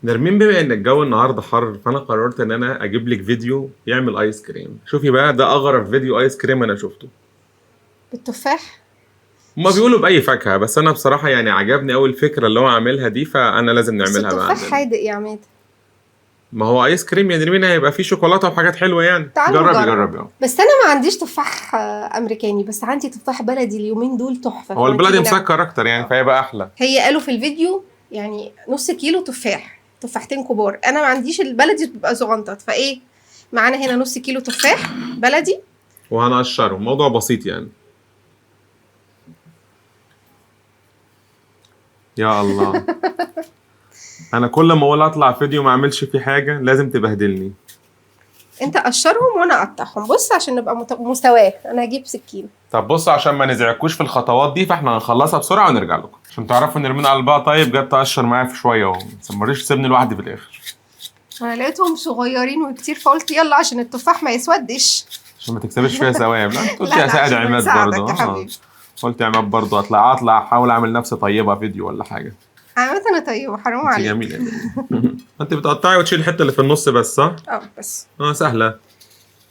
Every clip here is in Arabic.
نرمين، بما ان الجو النهارده حر فانا قررت ان انا اجيب لك فيديو يعمل ايس كريم. شوفي بقى، ده اغرب فيديو ايس كريم انا شفته. بالتفاح. هما بيقولوا باي فاكهه، بس انا بصراحه يعني عجبني قوي الفكره اللي هو عاملها دي، فانا لازم بس نعملها بقى التفاح عندنا. حادق يا عماد. ما هو ايس كريم يا نرمين هيبقى فيه شوكولاته وحاجات حلوه يعني. تعالوا جربي نجرب. جربي. بس انا ما عنديش تفاح امريكاني، بس عندي تفاح بلدي اليومين دول تحفه. هو فما البلدي تيجي نعمل. مسكر اكتر يعني فيبقى احلى. هي قالوا في الفيديو يعني نص كيلو تفاح، تفاحتين كبار. انا ما عنديش البلدي، بتبقى صغنطط، فايه معانا هنا نص كيلو تفاح بلدي. وهنقشره، موضوع بسيط يعني. يا الله. انا كل ما اقول اطلع فيديو ما اعملش فيه حاجه لازم تبهدلني. انت قشرهم وانا اقطعهم، بص عشان نبقى مساواه. انا هجيب سكينه. طب بص، عشان ما نزعجكوش في الخطوات دي فاحنا هنخلصها بسرعه ونرجع لكم عشان تعرفوا ان نرمين قلبها طيب جت تقشر معايا في شويه وما تسمريش تسيبني لوحدي في الاخر. انا لقيتهم صغيرين وكتير فقلت يلا عشان التفاح ما يسودش. عشان ما تكسبش فيها ثواب. لا انت قلت لا يا لا، سائد عشان عماد نساعدك برضه. يا حبيبي. قلت يا عماد برضه اطلع احاول اعمل نفسي طيبه فيديو ولا حاجه. عامة انا طيبة، حرام انت عليك. جميله يعني. انت بتقطعي وتشيل الحته اللي في النص بس، صح؟ بس سهله.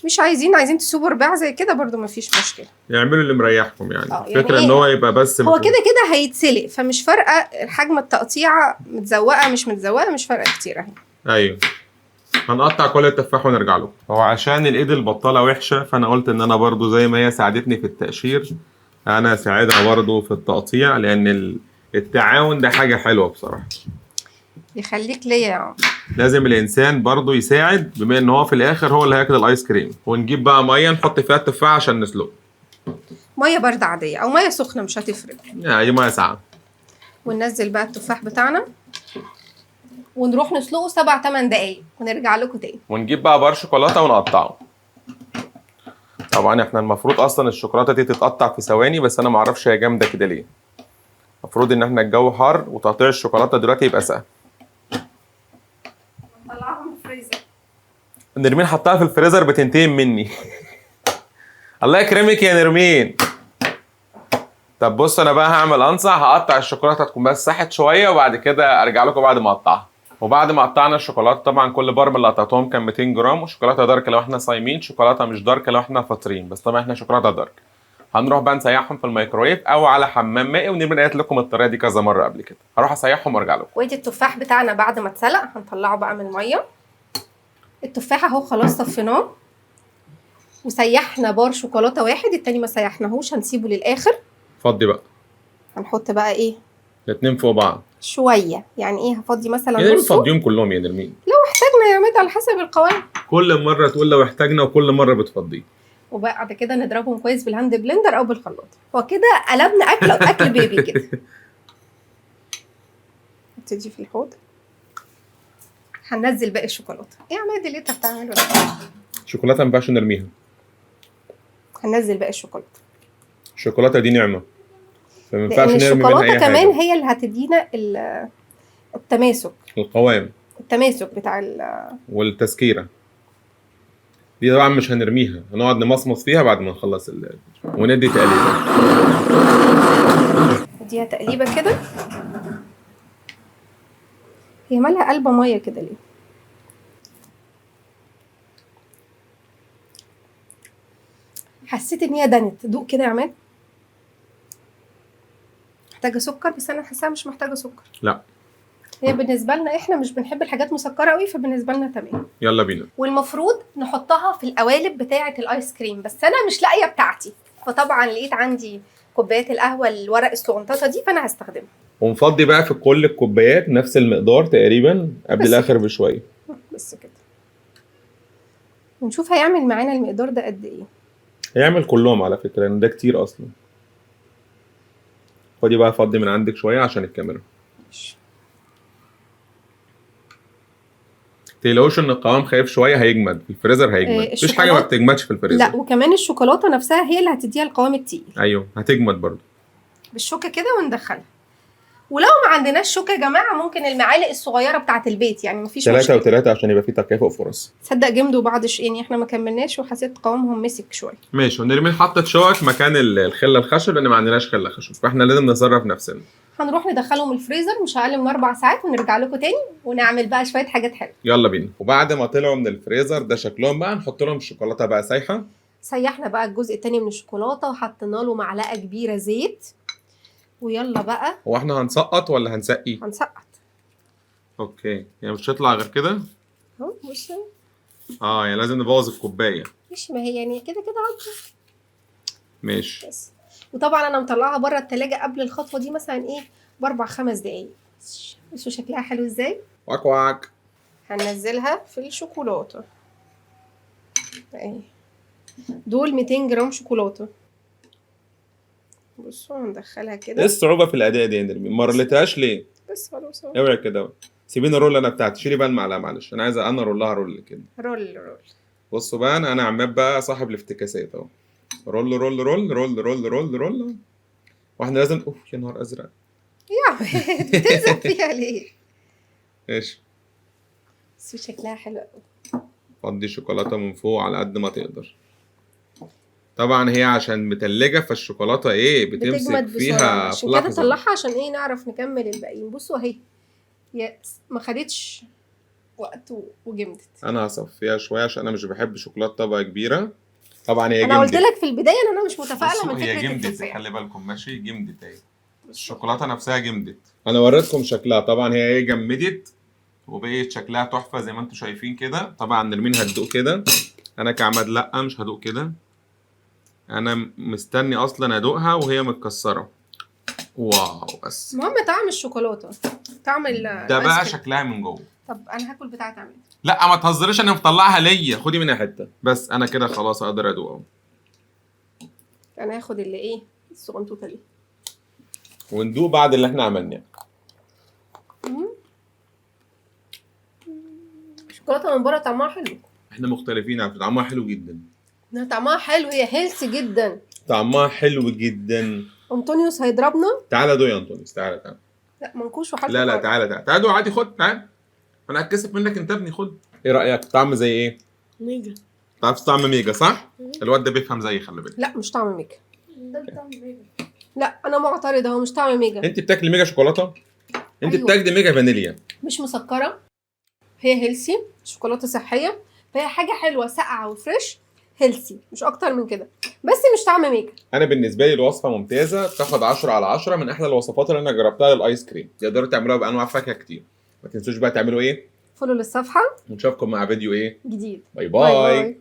مش عايزين تسيبوا رباع زي كده برضو مفيش مشكلة. يعملوا اللي مريحكم يعني. يعني الفكره إيه؟ ان هو يبقى بس هو كده كده هيتسلق، فمش فارقة حجم التقطيعة، متزوقة مش متزوقة، مش فارقة كتير اهي. ايوه. هنقطع كل التفاح ونرجع له. هو عشان الايد البطاله وحشه فانا قلت ان انا برضو زي ما هي ساعدتني في التقشير انا اساعدها برضو في التقطيع، لان التعاون ده حاجه حلوه بصراحه. يخليك ليا يا عم. لازم الانسان برضو يساعد، بما ان هو في الاخر هو اللي هياكل الايس كريم. ونجيب بقى ميه نحط فيها التفاح عشان نسلقه. مية باردة عادية او مية سخنة مش هتفرق. يعني دي ميه ساقعه. وننزل بقى التفاح بتاعنا ونروح نسلقه 7-8 دقايق ونرجع لكم تاني. ونجيب بقى بار شوكولاته ونقطعه. طبعا احنا المفروض اصلا الشوكولاته دي تتقطع في ثواني، بس انا معرفش هي جامده كده ليه. المفروض ان احنا الجو حار وتقطيع الشوكولاته دلوقتي يبقى سهل. نطلعهم من الفريزر. نرمين حطها في الفريزر بتنتقم مني. الله يكرمك يا نرمين. طب بص، انا بقى هعمل انصح، هقطع الشوكولاته تكون بس ساحت شويه وبعد كده ارجع لكم بعد ما اقطعها. وبعد ما قطعنا الشوكولاته طبعا كل بار من اللي قطعتهم كان 200 جرام، وشوكولاته دارك لو احنا صايمين، شوكولاته مش دارك لو احنا فاطرين، بس طبعا احنا شوكولاته دارك. هنروح بقى نسيحهم في الميكرويف او على حمام مائي، ونرمين قالت لكم الطريقه دي كذا مره قبل كده. هروح اسيحهم وارجع لكم. وادي التفاح بتاعنا بعد ما اتسلق هنطلعه بقى من الميه. التفاح اهو خلاص صفيناه وسيحنا بار شوكولاته واحد، التاني ما سيحناهوش هنسيبه للاخر. فضي بقى. هنحط بقى ايه؟ الاتنين فوق بعض شويه يعني. ايه هفضي مثلا يا نرمين؟ نصه فضيهم كلهم يا نرمين. لو احتاجنا يا ميت على حسب القوام. كل مره تقول لو احتاجنا وكل مره بتفضيه. وبعد كده نضربهم كويس بالهاند بلندر او بالخلاط. هو كده قلبنا اكل بيبي كده. تيجي في الحوض. هننزل باقي الشوكولاته. ايه يا عماد اللي انت بتعمله ده؟ الشوكولاته ما ينفعش نرميها. هننزل باقي الشوكولاته. الشوكولاته دي نعمه، فما ينفعش لان نرمي منها الشوكولاته اي كمان حاجه. هي اللي هتدينا التماسك. القوام التماسك بتاع والتسكيره دي طبعا مش هنرميها، هنقعد نمصمص فيها بعد ما نخلص وندي تقليبه. اديها تقليبه كده. هي مالها قلبه ميه كده ليه؟ حسيت ان هي دنت. دوق كده يا عماد. محتاجه سكر؟ بس انا حاساها مش محتاجه سكر. لا، هي بالنسبه لنا احنا مش بنحب الحاجات مسكره قوي، فبالنسبه لنا تمام. يلا بينا. والمفروض نحطها في القوالب بتاعه الايس كريم، بس انا مش لاقيه بتاعتي، فطبعا لقيت عندي كوبايات القهوه الورق الصغنططه دي فانا هستخدمها. ونفضي بقى في كل الكوبايات نفس المقدار تقريبا قبل الاخر بشويه. بس كده. ونشوف هيعمل معانا المقدار ده قد ايه. هيعمل كلهم على فكره لان ده كتير اصلا. خدي بقى فضي من عندك شويه عشان الكاميرا. تقلقوش ان القوام خايف شويه، هيجمد في الفريزر. هيجمد. مفيش حاجه ما بتجمدش في الفريزر. لا، وكمان الشوكولاته نفسها هي اللي هتديها القوام التقيل. ايوه هتجمد برضو. بالشوكه كده وندخلها. ولو ما عندناش شوكه يا جماعه ممكن المعالق الصغيره بتاعه البيت، يعني مفيش 3 مشكله. و3 عشان يبقى في تكافؤ فرص. تصدق جمدوا بعض يعني احنا ما كملناش وحسيت قوامهم مسك شويه. ماشي. ونرمين حطت شوك مكان الخله الخشب لان ما عندناش خله خشب، فاحنا لازم نتصرف نفسنا. هنروح ندخلهم الفريزر مش اقل من 4 ساعات ونرجع لكم تاني ونعمل بقى شويه حاجات حلوه. يلا بينا. وبعد ما طلعوا من الفريزر ده شكلهم بقى نحط لهم الشوكولاته بقى سايحه. سيحنا بقى الجزء التاني من الشوكولاته وحطينا له معلقه كبيره زيت. ويلا بقى. هو احنا هنسقط ولا هنسقي؟ هنسقط. اوكي، يعني مش هتطلع غير كده. اهو بص. يعني لازم نبوظ الكوبايه. مش ما هي يعني كده كده عادي. ماشي. بس. وطبعا انا مطلعها بره التلاجة قبل الخطوه دي مثلا ايه ب4-5 دقايق. بصوا شكلها حلو ازاي. واك واك. هننزلها في الشوكولاته اهي. دول 200 جرام شوكولاته. بصوا هندخلها ايه كده. الصعوبه في الاداء دي يا نرمين؟ ما رولتهاش ليه؟ بس خلاص اهو. اوعي كده. سيبيني رول انا بتاعتي. شيلي بقى المعلقه معلش، انا عايزه انا رولها رول كده. رول رول. بصوا بقى انا عمال بقى صاحب الافتكاسات اهو. رول رول رول رول رول رول رول. واحنا لازم يا نهار ازرق. يا بتلزق فيها ليه؟ ماشي. بس شكلها حلو قوي. فضي الشوكولاته من فوق على قد ما تقدر. طبعا هي عشان متلجه فالشوكولاته ايه بتمسك بتجمد بسرعه فيها عشان في كده لحظه. طلعها عشان ايه نعرف نكمل الباقيين. بصوا اهي ما خدتش وقت وجمدت. انا هصفيها شويه عشان انا مش بحب شوكولاته طبقه كبيره. طبعا هي انا قلت جمدت. لك في البدايه ان انا مش متفائله بصوا من هي فكره جمدت، التفاح. خلي بالكم ماشي. جمدت اهي. الشوكولاته نفسها جمدت. انا وريتكم شكلها. طبعا هي ايه جمدت وبقيت شكلها تحفه زي ما انتم شايفين كده. طبعا نرمين هتدوق كده. انا كعماد لا مش هدوق كده. انا مستني اصلا ادوقها وهي متكسره. واو. بس المهم طعم الشوكولاته. طعم ده بقى شكلها من جوه. طب انا هاكل بتاعت عماد. لا ما تهزريش، انا مطلعها ليا. خدي منها حته بس. انا كده خلاص اقدر ادوق اهو. انا هاخد اللي ايه الصغنطوطه دي وندوق بعد اللي احنا عملناه. الشوكولاته من بره طعمها حلو. احنا مختلفين على فكرة. طعمها حلو جدا. طعمها حلو. هي هيلثي جدا. طعمها حلو جدا. انطونيوس هيضربنا. تعالى دوق يا انطونيوس. تعالى. لا منكوش وحالته. لا تعالى دوق عادي. خد تعالى. انا هتكسف منك انت ابني. خد. ايه رايك؟ طعم زي ايه؟ ميجا. تعرف طعم ميجا صح؟ الواد ده بيفهم زيي خلي بالك. لا مش طعم ميجا. ده طعم ميجا. لا انا معترضه. هو مش طعم ميجا. انت بتاكلي ميجا شوكولاته؟ انت أيوة. بتاكلي ميجا فانيليا. مش مسكره. هي هيلثي. شوكولاته صحيه. فهي حاجه حلوه ساقعه وفريش. هيلثي مش اكتر من كده. بس مش طعم ميجا. انا بالنسبه لي الوصفه ممتازه. تاخد 10 على 10. من احلى الوصفات اللي انا جربتها للايس كريم. تقدروا تعملوها بانواع فاكهه كتير. ما تنسوش بقى تعملوا ايه؟ فولو للصفحه. ونشوفكم مع فيديو ايه؟ جديد. باي باي.